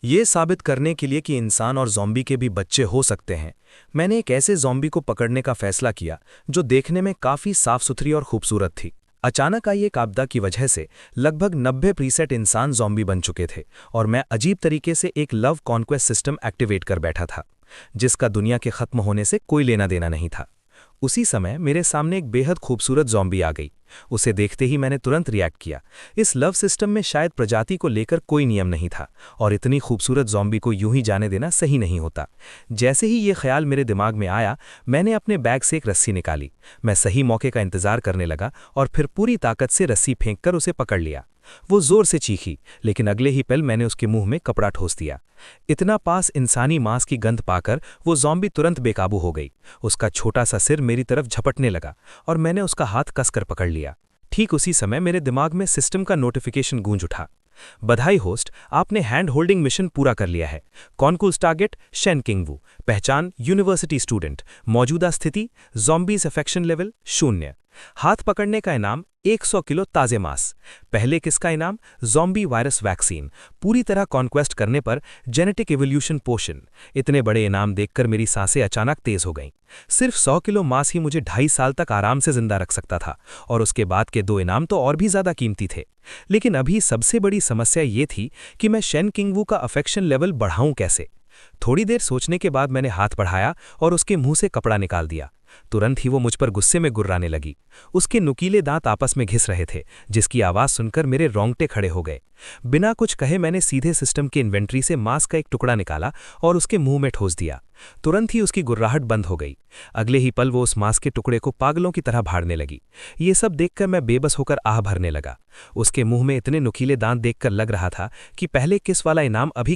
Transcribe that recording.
ये साबित करने के लिए कि इंसान और ज़ॉम्बी के भी बच्चे हो सकते हैं, मैंने एक ऐसे ज़ॉम्बी को पकड़ने का फैसला किया जो देखने में काफ़ी साफ सुथरी और खूबसूरत थी। अचानक आई एक आपदा की वजह से लगभग 90% इंसान ज़ॉम्बी बन चुके थे और मैं अजीब तरीके से एक लव कॉन्क्वेस्ट सिस्टम एक्टिवेट कर बैठा था, जिसका दुनिया के ख़त्म होने से कोई लेना देना नहीं था। उसी समय मेरे सामने एक बेहद खूबसूरत ज़ॉम्बी आ गई। उसे देखते ही मैंने तुरंत रिएक्ट किया। इस लव सिस्टम में शायद प्रजाति को लेकर कोई नियम नहीं था और इतनी खूबसूरत ज़ॉम्बी को यूं ही जाने देना सही नहीं होता। जैसे ही ये ख्याल मेरे दिमाग में आया, मैंने अपने बैग से एक रस्सी निकाली। मैं सही मौके का इंतज़ार करने लगा और फिर पूरी ताकत से रस्सी फेंककर उसे पकड़ लिया। वो जोर से चीखी, लेकिन अगले ही पल मैंने उसके मुंह में कपड़ा ठोस दिया। इतना पास इंसानी मांस की गंध पाकर वो ज़ॉम्बी तुरंत बेकाबू हो गई। उसका छोटा सा सिर मेरी तरफ झपटने लगा और मैंने उसका हाथ कसकर पकड़ लिया। ठीक उसी समय मेरे दिमाग में सिस्टम का नोटिफिकेशन गूंज उठा। बधाई होस्ट, आपने हैंड होल्डिंग मिशन पूरा कर लिया है। कॉन्कूल्स टारगेट शेन किंगवू, पहचान यूनिवर्सिटी स्टूडेंट, मौजूदा स्थिति ज़ॉम्बीज अफेक्शन लेवल 0। हाथ पकड़ने का इनाम 100 किलो ताज़े मांस। पहले किसका इनाम? Zombie virus vaccine. पूरी तरह कॉन्क्वेस्ट करने पर जेनेटिक एवोल्यूशन पोशन। इतने बड़े इनाम देखकर मेरी सांसें अचानक तेज हो गईं। सिर्फ 100 किलो मांस ही मुझे 2.5 साल तक आराम से जिंदा रख सकता था और उसके बाद के 2 इनाम तो और भी ज़्यादा कीमती थे। लेकिन अभी सबसे बड़ी समस्या ये थी कि मैं शेन किंगवू का अफेक्शन लेवल बढ़ाऊं कैसे। थोड़ी देर सोचने के बाद मैंने हाथ बढ़ाया और उसके मुंह से कपड़ा निकाल दिया। तुरंत ही वो मुझ पर गुस्से में गुर्राने लगी। उसके नुकीले दांत आपस में घिस रहे थे, जिसकी आवाज़ सुनकर मेरे रोंगटे खड़े हो गए। बिना कुछ कहे मैंने सीधे सिस्टम की इन्वेंट्री से मांस का एक टुकड़ा निकाला और उसके मुंह में ठोस दिया। तुरंत ही उसकी गुर्राहट बंद हो गई। अगले ही पल वो उस मांस के टुकड़े को पागलों की तरह फाड़ने लगी। ये सब देखकर मैं बेबस होकर आह भरने लगा। उसके मुंह में इतने नुकीले दांत देखकर लग रहा था कि पहले किस वाला इनाम अभी